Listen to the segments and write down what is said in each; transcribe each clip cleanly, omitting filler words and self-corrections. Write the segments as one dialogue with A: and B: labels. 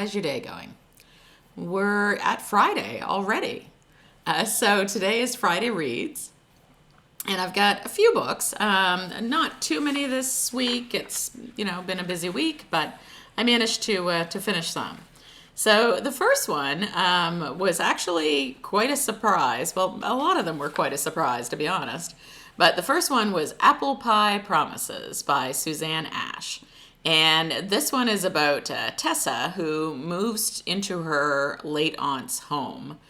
A: How's your day going? We're at Friday already. So today is Friday Reads, and I've got a few books. Not too many this week. It's been a busy week, but I managed to finish some. So the first one was actually quite a surprise. Well, a lot of them were quite a surprise, to be honest. But the first one was Apple Pie Promises by Suzanne Ash. And this one is about Tessa, who moves into her late aunt's home.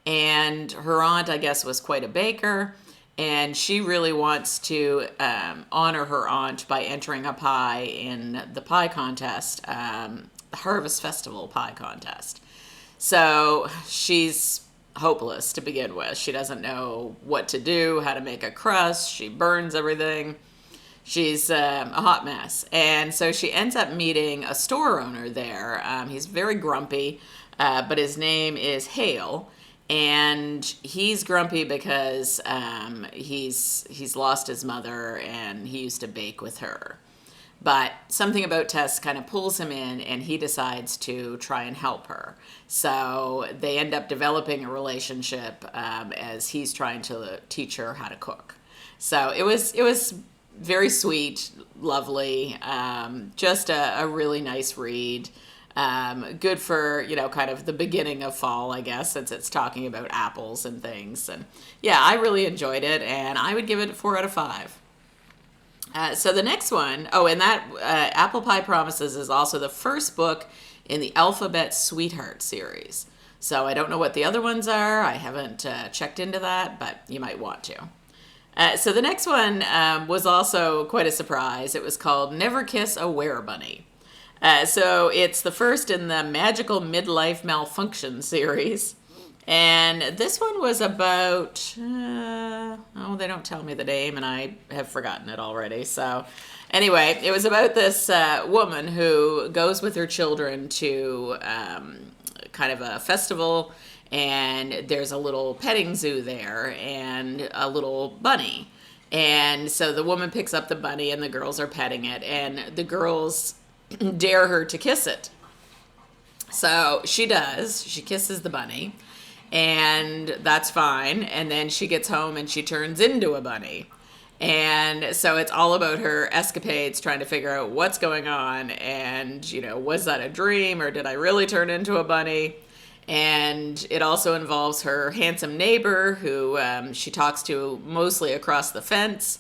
A: And her aunt, I guess, was quite a baker. And she really wants to honor her aunt by entering a pie in the pie contest, the Harvest Festival pie contest. So she's hopeless to begin with. She doesn't know what to do, how to make a crust. She burns everything. She's a hot mess. And so she ends up meeting a store owner there. He's very grumpy, but his name is Hale. And he's grumpy because he's lost his mother and he used to bake with her. But something about Tess kind of pulls him in, and he decides to try and help her. So they end up developing a relationship as he's trying to teach her how to cook. So it was very sweet, lovely, just a really nice read. Good for, kind of the beginning of fall, I guess, since it's talking about apples and things. And yeah, I really enjoyed it, and I would give it a 4 out of 5. So the next one, and that Apple Pie Promises is also the first book in the Alphabet Sweetheart series. So I don't know what the other ones are. I haven't checked into that, but you might want to. So the next one was also quite a surprise. It was called Never Kiss a Werebunny. So it's the first in the Magical Midlife Malfunction series. And this one was about, they don't tell me the name, and I have forgotten it already. So anyway, it was about this woman who goes with her children to kind of a festival, and there's a little petting zoo there and a little bunny. And so the woman picks up the bunny, and the girls are petting it, and the girls dare her to kiss it. So she does. She kisses the bunny. And that's fine. And then she gets home and she turns into a bunny. And so it's all about her escapades, trying to figure out what's going on. And, was that a dream, or did I really turn into a bunny? And it also involves her handsome neighbor who she talks to mostly across the fence.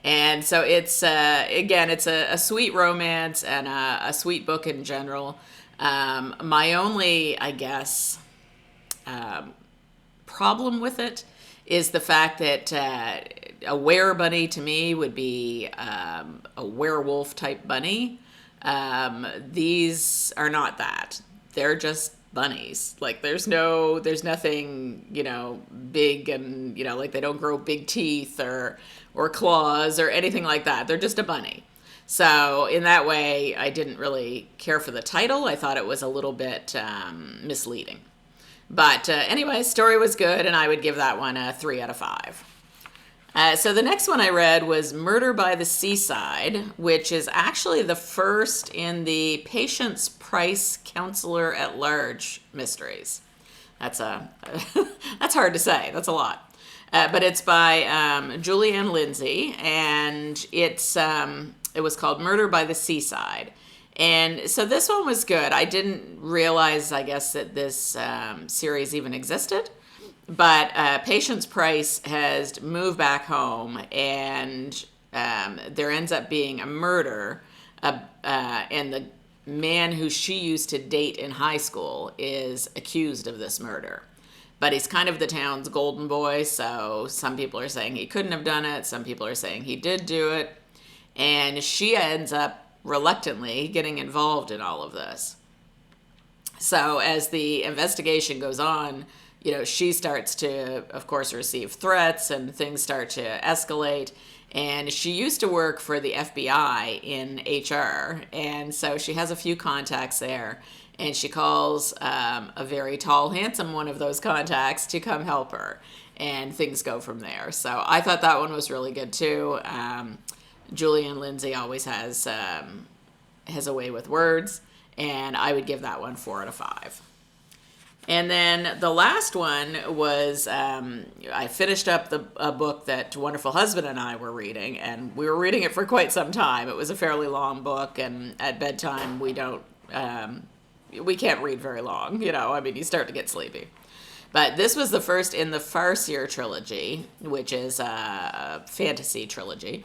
A: And so it's, again, it's a sweet romance and a sweet book in general. My only, I guess, problem with it is the fact that a werebunny to me would be a werewolf type bunny. These are not that. They're just bunnies. Like there's nothing, big and, like they don't grow big teeth or claws or anything like that. They're just a bunny. So in that way, I didn't really care for the title. I thought it was a little bit misleading. But anyway, story was good, and I would give that one a 3 out of 5. So the next one I read was Murder by the Seaside, which is actually the first in the Patience Price Counselor at Large mysteries. That's that's hard to say. That's a lot. But it's by Julianne Lindsay, and it was called Murder by the Seaside. And so this one was good. I didn't realize, I guess, that this series even existed. But Patience Price has moved back home, and there ends up being a murder. And the man who she used to date in high school is accused of this murder. But he's kind of the town's golden boy, so some people are saying he couldn't have done it. Some people are saying he did do it. And she ends up reluctantly getting involved in all of this. So as the investigation goes on, she starts to, of course, receive threats and things start to escalate. And she used to work for the FBI in HR. And so she has a few contacts there. And she calls a very tall, handsome one of those contacts to come help her. And things go from there. So I thought that one was really good, too. Julianne Lindsay always has a way with words. and I would give that one 4 out of 5. And then the last one was I finished up a book that Wonderful Husband and I were reading, and we were reading it for quite some time. It was a fairly long book, and at bedtime we can't read very long, I mean, you start to get sleepy. But this was the first in the Farseer trilogy, which is a fantasy trilogy,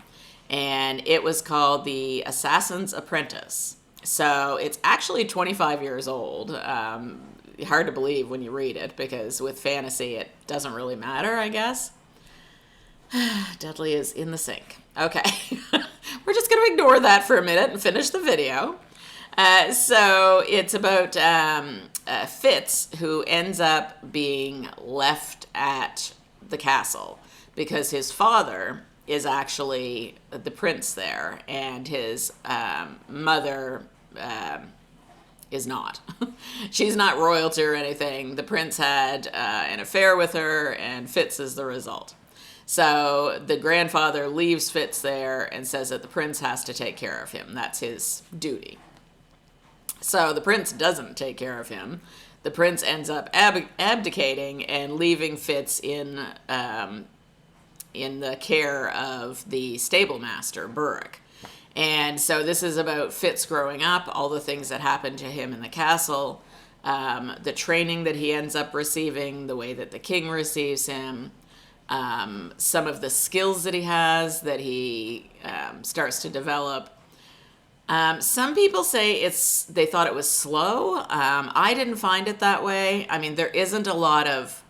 A: and it was called The Assassin's Apprentice. So it's actually 25 years old. Hard to believe when you read it, because with fantasy it doesn't really matter, I guess. Dudley is in the sink. Okay. We're just going to ignore that for a minute and finish the video. So it's about Fitz, who ends up being left at the castle because his father is actually the prince there, and his mother is not. She's not royalty or anything. The prince had an affair with her, and Fitz is the result. So the grandfather leaves Fitz there and says that the prince has to take care of him. That's his duty. So the prince doesn't take care of him. The prince ends up abdicating and leaving Fitz in the care of the stable master, Burrick. And so this is about Fitz growing up, all the things that happened to him in the castle, the training that he ends up receiving, the way that the king receives him, some of the skills that he has that he starts to develop. Some people say they thought it was slow. I didn't find it that way. I mean, there isn't a lot of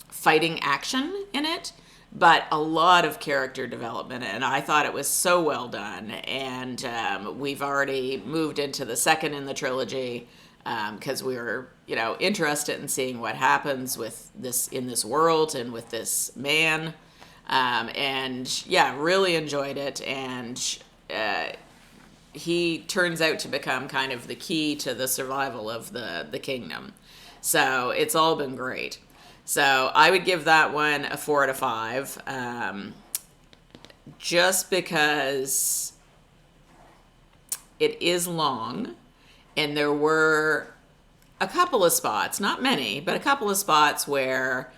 A: fighting action in it, but a lot of character development, and I thought it was so well done. And we've already moved into the second in the trilogy because we were, interested in seeing what happens with this in this world and with this man. And yeah, really enjoyed it. And he turns out to become kind of the key to the survival of the kingdom. So it's all been great. So I would give that one a 4 out of 5, just because it is long, and there were a couple of spots, not many, but a couple of spots where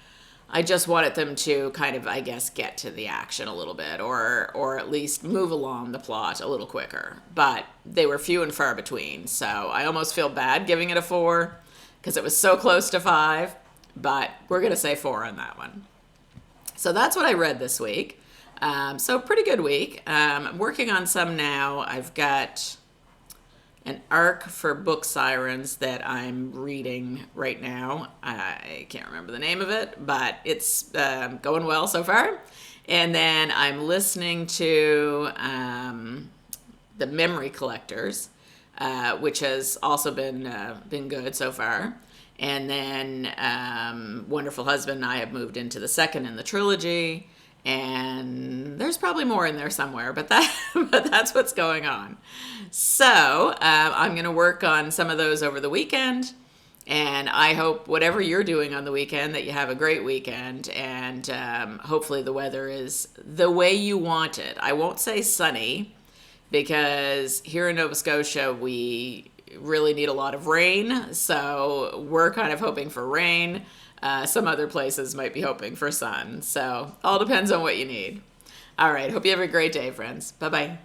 A: I just wanted them to kind of, I guess, get to the action a little bit, or at least move along the plot a little quicker. But they were few and far between, so I almost feel bad giving it a 4 because it was so close to 5. But we're going to say 4 on that one. So that's what I read this week. So pretty good week. I'm working on some now. I've got an arc for Book Sirens that I'm reading right now. I can't remember the name of it, but it's going well so far. And then I'm listening to The Memory Collectors, which has also been good so far. And then Wonderful Husband and I have moved into the second in the trilogy, and there's probably more in there somewhere, but that's what's going on. So I'm going to work on some of those over the weekend, and I hope whatever you're doing on the weekend that you have a great weekend, and hopefully the weather is the way you want it. I won't say sunny, because here in Nova Scotia we really need a lot of rain, so we're kind of hoping for rain. Some other places might be hoping for sun, so all depends on what you need. All right, hope you have a great day, friends. Bye-bye.